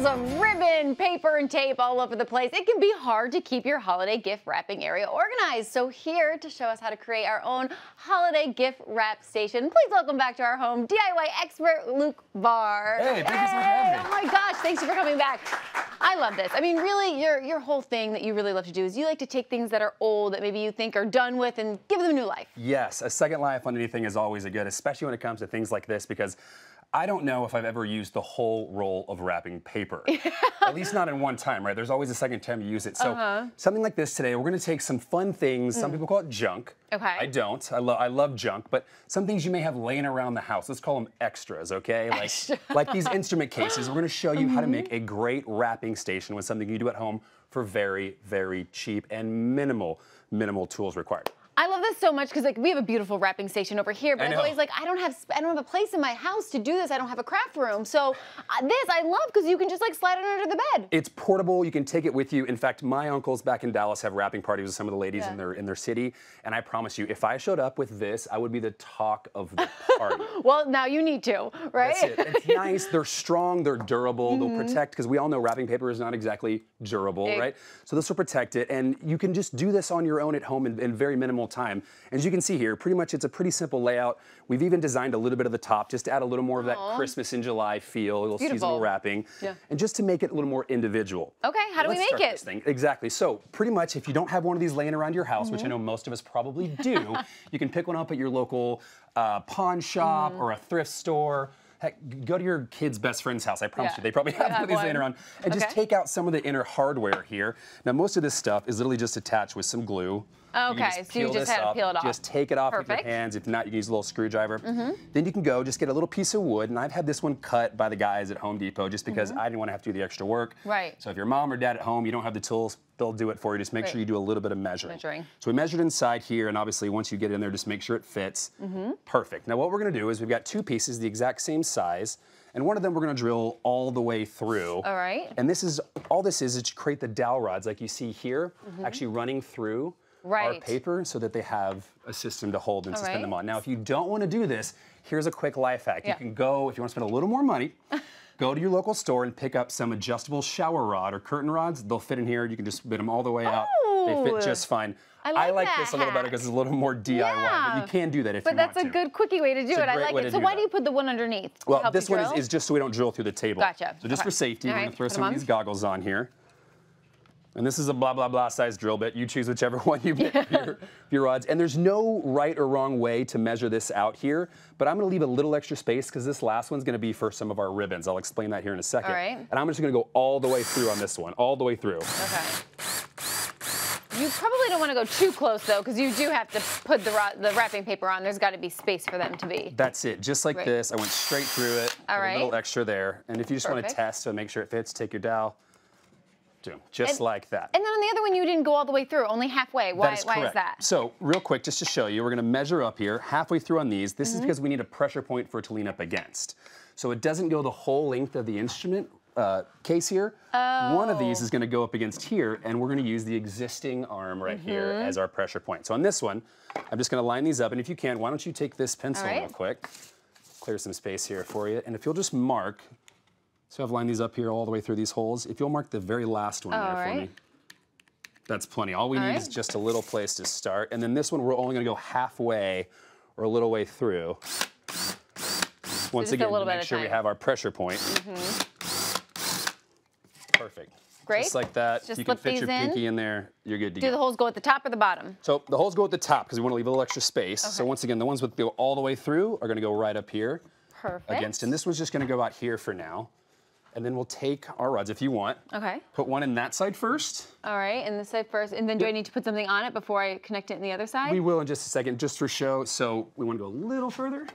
piles of ribbon, paper, and tape all over the place, it can be hard to keep your holiday gift wrapping area organized. So here to show us how to create our own holiday gift wrap station, please welcome back to our home DIY expert, Luke Barr. Hey, thank you so much for having me. Oh my gosh, thanks for coming back. I love this. I mean, really, your whole thing that you really love to do is you like to take things that are old, that maybe you think are done with, and give them new life. Yes, a second life on anything is always a good, especially when it comes to things like this, because I don't know if I've ever used the whole roll of wrapping paper. At least not in one time, right? There's always a second time you use it. So something like this today, we're gonna take some fun things. Some people call it junk. Okay. I don't. I love junk, but some things you may have laying around the house. Let's call them extras, okay? Like these instrument cases. We're gonna show you how to make a great wrapping station with something you do at home for very, very cheap and minimal tools required. I love this so much because like we have a beautiful wrapping station over here, but I'm always like, I don't have a place in my house to do this. I don't have a craft room. So this I love because you can just like slide it under the bed. It's portable. You can take it with you. In fact, my uncles back in Dallas have wrapping parties with some of the ladies in their city, and I promise you, if I showed up with this, I would be the talk of the party. Well, now you need to, right? That's it. It's nice. They're strong. They're durable. They'll protect, because we all know wrapping paper is not exactly durable, right? So this will protect it, and you can just do this on your own at home in very minimal time. As you can see here, pretty much it's a pretty simple layout. We've even designed a little bit of the top just to add a little more of that Christmas in July feel, a little seasonal wrapping, and just to make it a little more individual. Okay, how do we make it? Exactly. So pretty much if you don't have one of these laying around your house, which I know most of us probably do, you can pick one up at your local pawn shop or a thrift store. Heck, go to your kid's best friend's house. I promise you, they probably have one of these laying around. And just take out some of the inner hardware here. Now, most of this stuff is literally just attached with some glue. Okay, so you just had to peel it off. Just take it off with your hands. If not, you can use a little screwdriver. Then you can go just get a little piece of wood, and I've had this one cut by the guys at Home Depot just because I didn't want to have to do the extra work. Right. So if your mom or dad at home, you don't have the tools, they'll do it for you. Just make sure you do a little bit of measuring. So we measured inside here, and obviously once you get in there, just make sure it fits. Perfect. Now what we're going to do is we've got two pieces the exact same size, and one of them we're going to drill all the way through. All right. And this is all this is to create the dowel rods like you see here, actually running through our paper so that they have a system to hold and suspend them on. Now, if you don't want to do this, here's a quick life hack. You can go, if you want to spend a little more money, go to your local store and pick up some adjustable shower rod or curtain rods. They'll fit in here. You can just fit them all the way out. They fit just fine. I like this a little better because it's a little more DIY, but you can do that if you want to. But that's a good quickie way to do it. I like it. So why do you put the one underneath? Well, this one is just so we don't drill through the table. Gotcha. So just for safety, we're going to throw some of these goggles on here. And this is a blah, blah, blah size drill bit. You choose whichever one you pick for your rods. And there's no right or wrong way to measure this out here, but I'm gonna leave a little extra space because this last one's gonna be for some of our ribbons. I'll explain that here in a second. All right. And I'm just gonna go all the way through on this one, all the way through. Okay. You probably don't want to go too close though, because you do have to put the wrapping paper on. There's got to be space for them to be. That's it, just like this. I went straight through it, a little extra there. And if you just want to test to make sure it fits, take your dowel. Just like that. And then on the other one, you didn't go all the way through, only halfway. Why is that? So real quick, just to show you, we're going to measure up here, halfway through on these. This is because we need a pressure point for it to lean up against. So it doesn't go the whole length of the instrument case here. One of these is going to go up against here, and we're going to use the existing arm right here as our pressure point. So on this one, I'm just going to line these up, and if you can, why don't you take this pencil real quick, clear some space here for you, and if you'll just mark. So I've lined these up here all the way through these holes. If you'll mark the very last one there for me, that's plenty. All we need is just a little place to start. And then this one, we're only gonna go halfway or a little way through. Once again, to make sure we have our pressure point. Perfect. Great. Just like that. You can fit your pinky in there. You're good to go. Do the holes go at the top or the bottom? So the holes go at the top because we want to leave a little extra space. So once again, the ones that go all the way through are gonna go right up here. Against, and this one's just gonna go out here for now. And then we'll take our rods, if you want. Put one in that side first. All right, and this side first. And then do I need to put something on it before I connect it in the other side? We will in just a second, just for show. So we want to go a little further.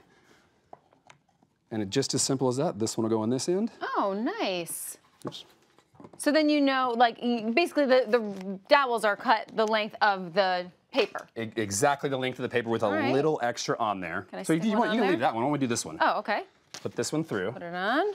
And just as simple as that, this one will go on this end. Oh, nice. Oops. So then you know, like, basically the dowels are cut the length of the paper. Exactly the length of the paper with a little extra on there. So if you want, you can leave that one. Why don't we do this one? Oh, okay. Put this one through. Put it on.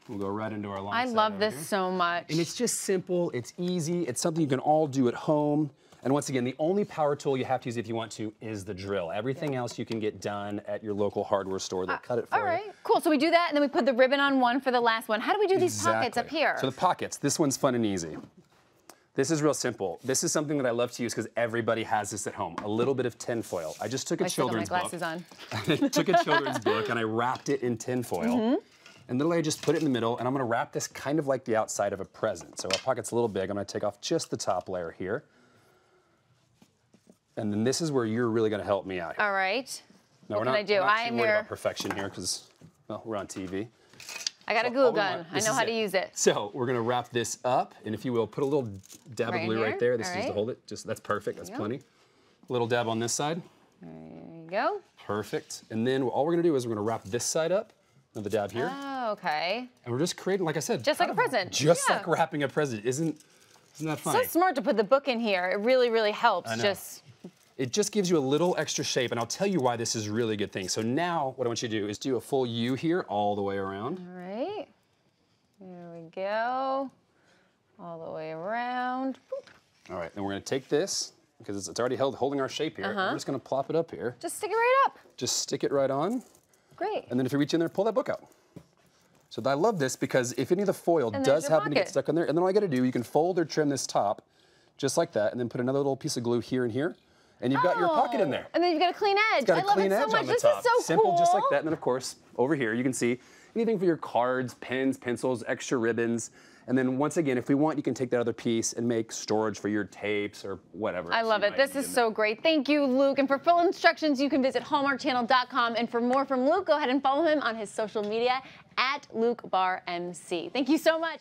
We'll go right into our line. I love this so much. And it's just simple, it's easy, it's something you can all do at home. And once again, the only power tool you have to use if you want to is the drill. Everything else you can get done at your local hardware store. They'll cut it for you. All right, cool. So we do that, and then we put the ribbon on one for the last one. How do we do these pockets up here? So the pockets, this one's fun and easy. This is real simple. This is something that I love to use because everybody has this at home. A little bit of tin foil. I just took a children's book. I still got my glasses on. I took a children's book and I wrapped it in tin foil. And literally I just put it in the middle, and I'm gonna wrap this kind of like the outside of a present. So our pocket's a little big. I'm gonna take off just the top layer here. And then this is where you're really gonna help me out here. All right. No, what can I do? We're not too worried about perfection here because, well, we're on TV. I got a glue gun. I know how to use it. So we're gonna wrap this up, and if you will, put a little dab of glue right there. This is to hold it. That's perfect. That's plenty. A little dab on this side. There you go. Perfect. And then all we're gonna do is we're gonna wrap this side up. Another dab here. Oh, okay. And we're just creating, like I said, just like a present. Just like wrapping a present. Isn't that funny? So smart to put the book in here. It really, really helps. I know. It just gives you a little extra shape, and I'll tell you why this is really a good thing. So now what I want you to do is do a full U here all the way around. All right. There we go. All the way around. Boop. All right, then we're gonna take this, because it's already holding our shape here. We're just gonna plop it up here. Just stick it right up. Just stick it right on. Great. And then if you reach in there, pull that book out. So I love this because if any of the foil does happen to get stuck in there, and then all I gotta do, you can fold or trim this top just like that, and then put another little piece of glue here and here, and you've got your pocket in there. And then you've got a clean edge. It's got a clean edge on the top. This is so Simple, cool. just like that. And then of course, over here, you can see anything for your cards, pens, pencils, extra ribbons. And then once again, if we want, you can take that other piece and make storage for your tapes or whatever. I love it. This is so great. Thank you, Luke. And for full instructions, you can visit hallmarkchannel.com. And for more from Luke, go ahead and follow him on his social media at Luke Barr MC. Thank you so much.